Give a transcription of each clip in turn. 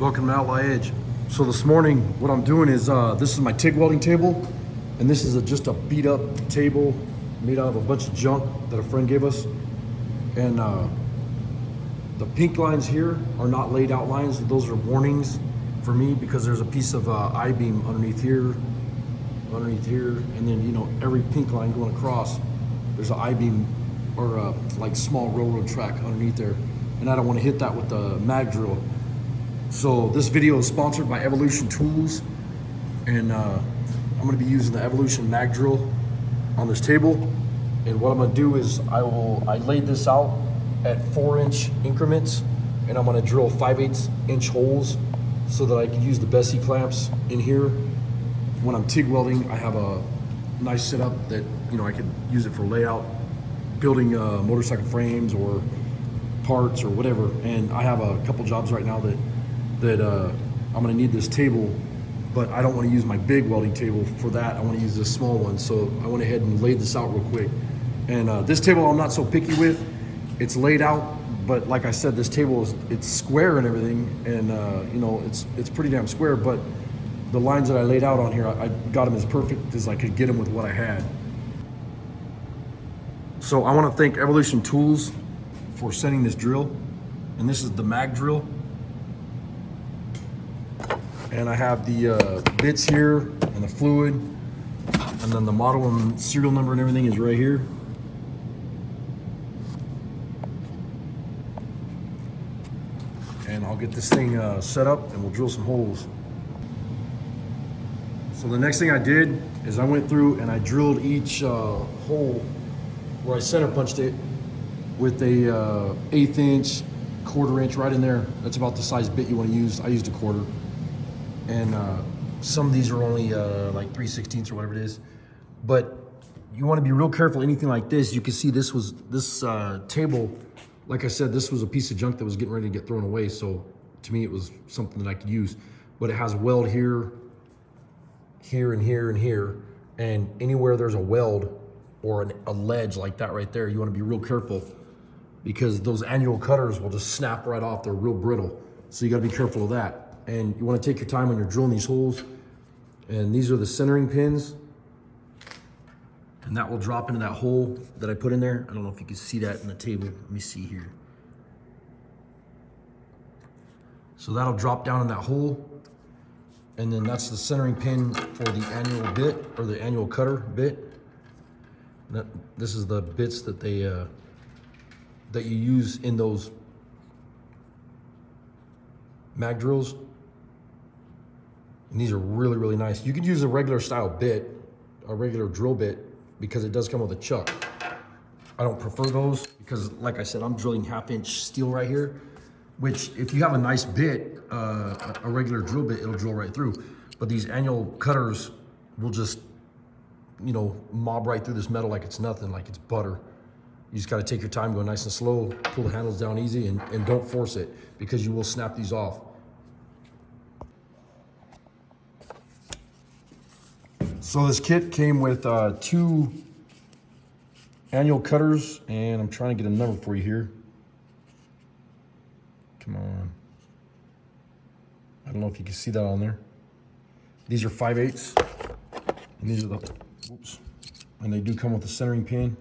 Welcome to Outlaw Edge. So this morning, what I'm doing is, this is my TIG welding table, and this is just a beat up table made out of a bunch of junk that a friend gave us. And the pink lines here are not laid out lines. Those are warnings for me because there's a piece of I-beam underneath here, and then, you know, every pink line going across, there's an I-beam or a like small railroad track underneath there. And I don't want to hit that with the mag drill. So this video is sponsored by Evolution Tools, and I'm going to be using the Evolution mag drill on this table. And what I'm going to do is I laid this out at 4-inch increments, and I'm going to drill 5/8-inch holes so that I can use the Bessie clamps in here. When I'm TIG welding, I have a nice setup that, you know, I could use it for layout, building motorcycle frames or parts or whatever. And I have a couple jobs right now that I'm going to need this table, but I don't want to use my big welding table for that. I want to use this small one. So I went ahead and laid this out real quick. And this table I'm not so picky with. It's laid out, but like I said, this table it's square and everything, and you know, it's pretty damn square. But the lines that I laid out on here, I got them as perfect as I could get them with what I had. So I want to thank Evolution Tools for sending this drill, and this is the mag drill. And I have the bits here and the fluid, and then the model and serial number and everything is right here. And I'll get this thing set up and we'll drill some holes. So the next thing I did is I went through and I drilled each hole where I center punched it with a 1/8 inch, 1/4 inch right in there. That's about the size bit you want to use. I used a 1/4. And some of these are only like 3/16 or whatever it is. But you want to be real careful. Anything like this, you can see this table, like I said, this was a piece of junk that was getting ready to get thrown away. So to me, it was something that I could use. But it has a weld here, here, and here, and here. And anywhere there's a weld or a ledge like that right there, you want to be real careful because those annual cutters will just snap right off. They're real brittle. So you got to be careful of that. And you want to take your time when you're drilling these holes. And these are the centering pins. And that will drop into that hole that I put in there. I don't know if you can see that in the table. Let me see here. So that'll drop down in that hole. And then that's the centering pin for the annual bit, or the annual cutter bit. This is the bits that that you use in those mag drills. And these are really, really nice. You could use a regular style bit, a regular drill bit, because it does come with a chuck. I don't prefer those because, like I said, I'm drilling 1/2-inch steel right here, which if you have a nice bit, a regular drill bit, it'll drill right through. But these annual cutters will just, you know, mob right through this metal like it's nothing, like it's butter. You just gotta take your time, go nice and slow, pull the handles down easy, and don't force it because you will snap these off. So this kit came with 2 annual cutters, and I'm trying to get a number for you here. Come on. I don't know if you can see that on there. These are 5/8, and these are the, oops, and they do come with a centering pin.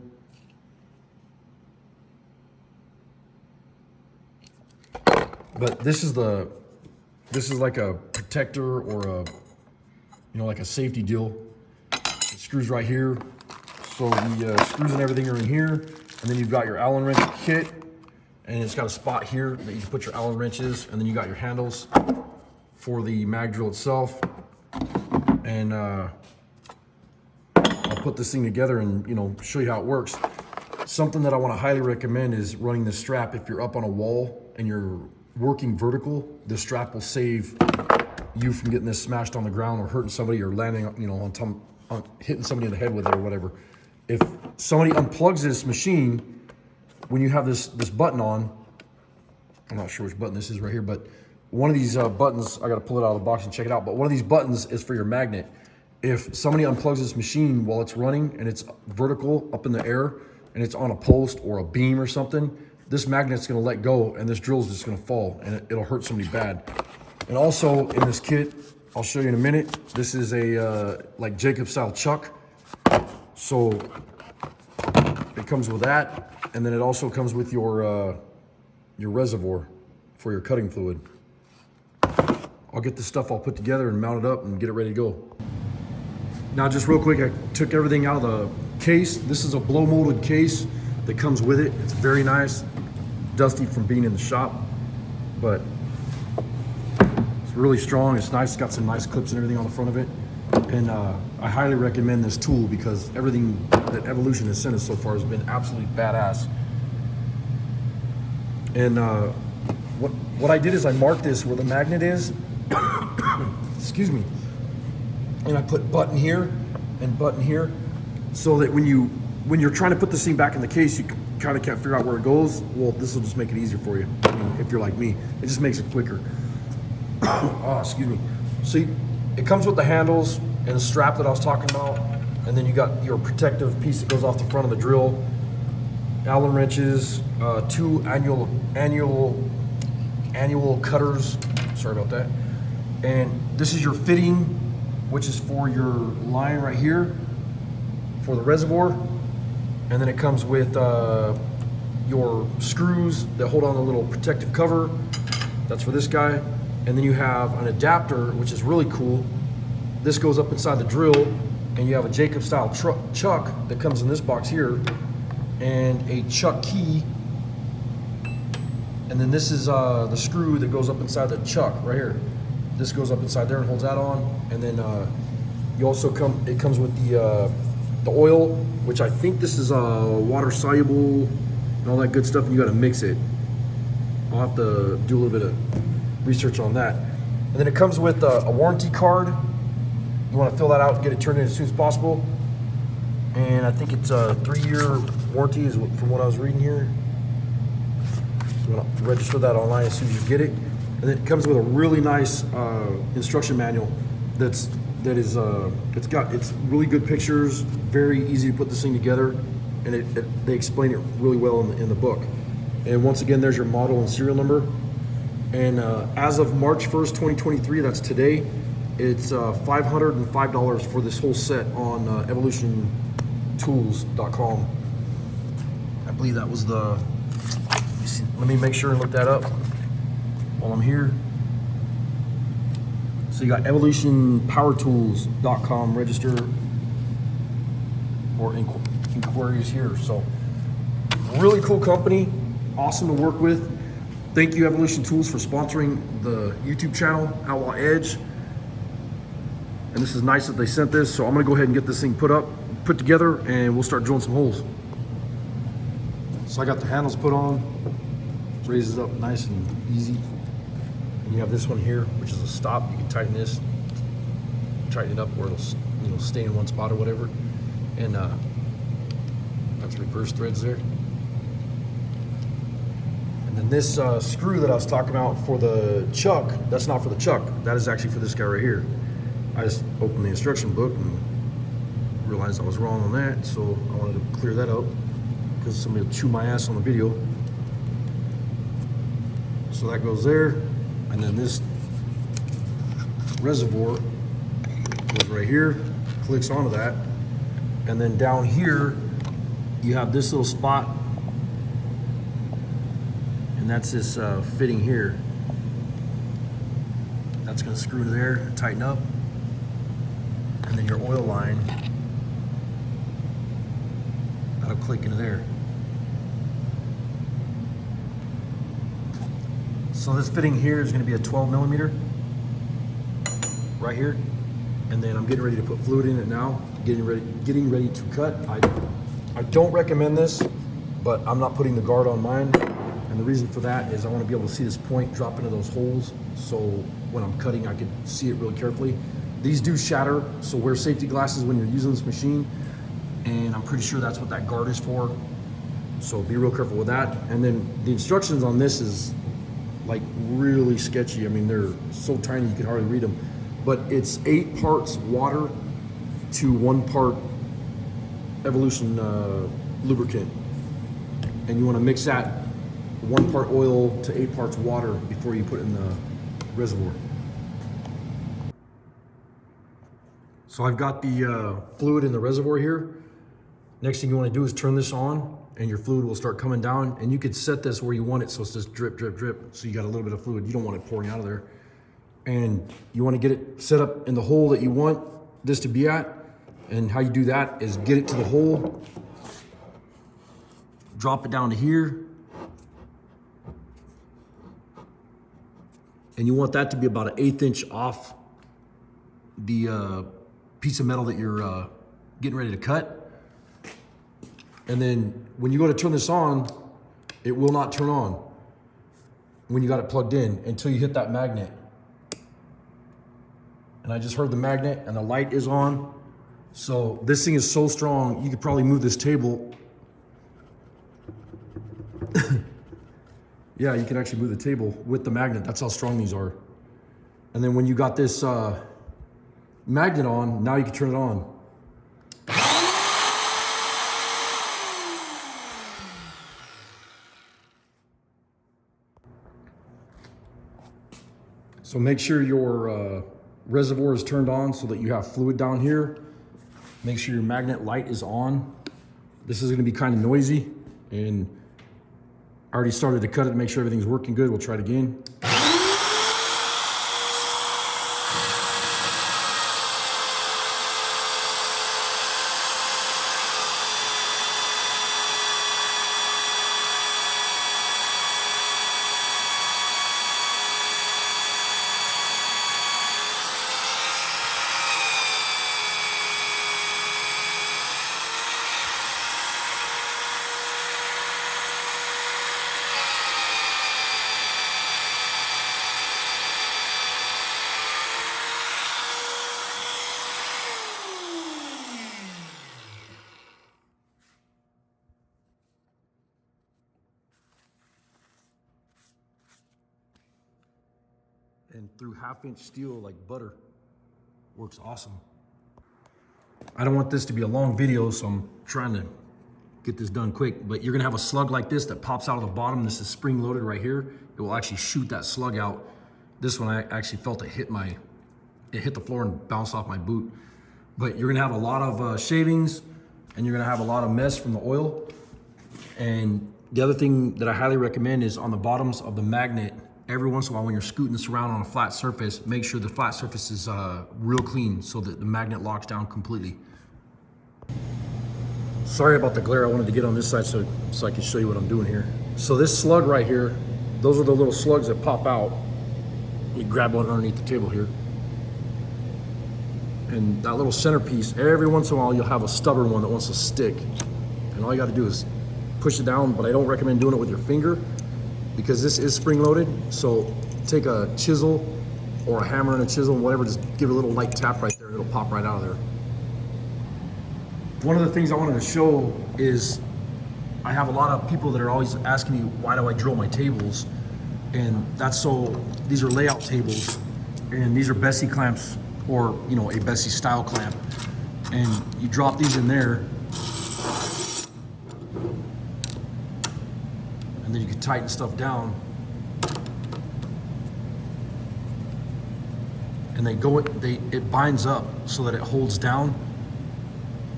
But this is like a protector or a, you know, like a safety deal. It screws right here. So the screws and everything are in here. And then you've got your Allen wrench kit. And it's got a spot here that you can put your Allen wrenches. And then you got your handles for the mag drill itself. And I'll put this thing together and, you know, show you how it works. Something that I want to highly recommend is running this strap. If you're up on a wall and you're working vertical, the strap will save you from getting this smashed on the ground or hurting somebody or landing, you know, on hitting somebody in the head with it or whatever. If somebody unplugs this machine, when you have this button on, I'm not sure which button this is right here, but one of these buttons, I got to pull it out of the box and check it out, but one of these buttons is for your magnet. If somebody unplugs this machine while it's running and it's vertical up in the air and it's on a post or a beam or something, this magnet's going to let go and this drill's just going to fall and it'll hurt somebody bad. And also in this kit, I'll show you in a minute, this is a like Jacob style chuck. So it comes with that, and then it also comes with your reservoir for your cutting fluid. I'll get this stuff all put together and mount it up and get it ready to go. Now just real quick, I took everything out of the case. This is a blow molded case that comes with it. It's very nice, dusty from being in the shop, but it's really strong. It's nice, it's got some nice clips and everything on the front of it. And I highly recommend this tool because everything that Evolution has sent us so far has been absolutely badass. And what I did is I marked this where the magnet is, excuse me, and I put button here and button here, so that when you're trying to put this thing back in the case, you kind of can't figure out where it goes. Well, this will just make it easier for you. I mean, if you're like me, it just makes it quicker. Oh, excuse me. See, it comes with the handles and the strap that I was talking about, and then you got your protective piece that goes off the front of the drill, Allen wrenches, 2 annual cutters. Sorry about that. And this is your fitting, which is for your line right here for the reservoir. And then it comes with your screws that hold on the little protective cover. That's for this guy. And then you have an adapter, which is really cool. This goes up inside the drill, and you have a Jacob style chuck that comes in this box here, and a chuck key. And then this is the screw that goes up inside the chuck right here. This goes up inside there and holds that on. And then you also it comes with the oil, which I think this is water soluble and all that good stuff, and you got to mix it. I'll have to do a little bit of research on that. And then it comes with a warranty card. You want to fill that out and get it turned in as soon as possible. And I think it's a 3-year warranty is from what I was reading here. You want to register that online as soon as you get it. And then it comes with a really nice instruction manual it's really good pictures, very easy to put this thing together, and they explain it really well in the book. And once again, there's your model and serial number. And as of March 1st, 2023, that's today, it's $505 for this whole set on evolutiontools.com. I believe that was the, let me make sure and look that up while I'm here. So you got evolutionpowertools.com register or inquiries here. So really cool company, awesome to work with. Thank you, Evolution Tools, for sponsoring the YouTube channel, Outlaw Edge. And this is nice that they sent this. So I'm gonna go ahead and get this thing put together, and we'll start drilling some holes. So I got the handles put on, raises up nice and easy. And you have this one here, which is a stop. You can tighten this, tighten it up where it'll stay in one spot or whatever. And that's reverse threads there. And then this screw that I was talking about for the chuck, that's not for the chuck. That is actually for this guy right here. I just opened the instruction book and realized I was wrong on that, so I wanted to clear that up because somebody will chew my ass on the video. So that goes there. And then this reservoir goes right here, clicks onto that. And then down here, you have this little spot, and that's this fitting here. That's gonna screw to there and tighten up. And then your oil line, that'll click into there. So this fitting here is going to be a 12 millimeter right here, and then I'm getting ready to put fluid in it now, getting ready to cut. I don't recommend this, but I'm not putting the guard on mine, and the reason for that is I want to be able to see this point drop into those holes, so when I'm cutting I can see it really carefully. These do shatter, so wear safety glasses when you're using this machine, and I'm pretty sure that's what that guard is for, so be real careful with that. And then the instructions on this is like really sketchy. I mean, they're so tiny you can hardly read them, but it's 8 parts water to 1 part Evolution lubricant, and you want to mix that 1 part oil to 8 parts water before you put it in the reservoir. So I've got the fluid in the reservoir here. Next thing you want to do is turn this on and your fluid will start coming down, and you could set this where you want it so it's just drip, drip, drip. So you got a little bit of fluid. You don't want it pouring out of there. And you want to get it set up in the hole that you want this to be at. And how you do that is get it to the hole, drop it down to here. And you want that to be about an 1/8 inch off the piece of metal that you're getting ready to cut. And then when you go to turn this on, it will not turn on when you got it plugged in until you hit that magnet. And I just heard the magnet and the light is on. So this thing is so strong, you could probably move this table. Yeah, you can actually move the table with the magnet. That's how strong these are. And then when you got this magnet on, now you can turn it on. So make sure your reservoir is turned on so that you have fluid down here. Make sure your magnet light is on. This is gonna be kind of noisy, and I already started to cut it to make sure everything's working good. We'll try it again. And through 1/2 inch steel like butter. Works awesome. I don't want this to be a long video, so I'm trying to get this done quick, but you're gonna have a slug like this that pops out of the bottom. This is spring loaded right here. It will actually shoot that slug out. This one, I actually felt it hit the floor and bounced off my boot. But you're gonna have a lot of shavings, and you're gonna have a lot of mess from the oil. And the other thing that I highly recommend is on the bottoms of the magnet, every once in a while when you're scooting this around on a flat surface, make sure the flat surface is real clean so that the magnet locks down completely. Sorry about the glare. I wanted to get on this side so I can show you what I'm doing here. So this slug right here, those are the little slugs that pop out. You grab one underneath the table here. And that little centerpiece, every once in a while you'll have a stubborn one that wants to stick. And all you gotta do is push it down, but I don't recommend doing it with your finger because this is spring loaded. So take a chisel or a hammer and a chisel, whatever, just give it a little light tap right there and it'll pop right out of there. One of the things I wanted to show is I have a lot of people that are always asking me, why do I drill my tables? And that's so, these are layout tables and these are Bessie clamps, or you know, a Bessie style clamp. And you drop these in there and then you can tighten stuff down. And it binds up so that it holds down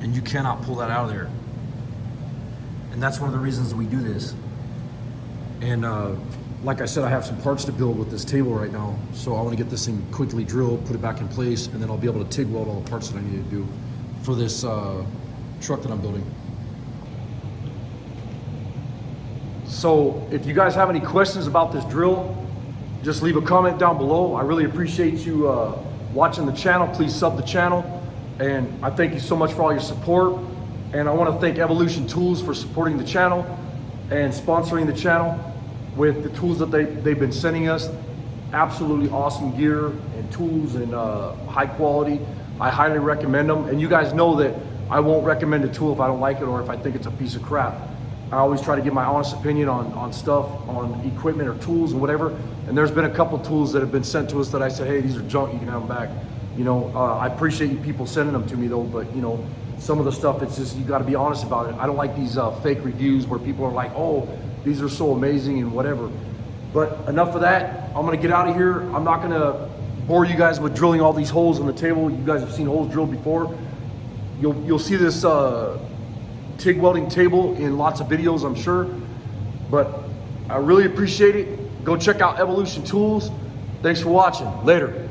and you cannot pull that out of there. And that's one of the reasons we do this. And like I said, I have some parts to build with this table right now. So I want to get this thing quickly drilled, put it back in place, and then I'll be able to TIG weld all the parts that I need to do for this truck that I'm building. So if you guys have any questions about this drill, just leave a comment down below. I really appreciate you watching the channel. Please sub the channel. And I thank you so much for all your support. And I want to thank Evolution Tools for supporting the channel and sponsoring the channel with the tools that they've been sending us. Absolutely awesome gear and tools and high quality. I highly recommend them. And you guys know that I won't recommend a tool if I don't like it or if I think it's a piece of crap. I always try to give my honest opinion on stuff, on equipment or tools and whatever. And there's been a couple tools that have been sent to us that I said, hey, these are junk, you can have them back. You know, I appreciate you people sending them to me though, but you know, some of the stuff, it's just, you gotta be honest about it. I don't like these fake reviews where people are like, oh, these are so amazing and whatever. But enough of that, I'm gonna get out of here. I'm not gonna or you guys with drilling all these holes in the table. You guys have seen holes drilled before. You'll see this TIG welding table in lots of videos, I'm sure. But I really appreciate it. Go check out Evolution Tools. Thanks for watching. Later.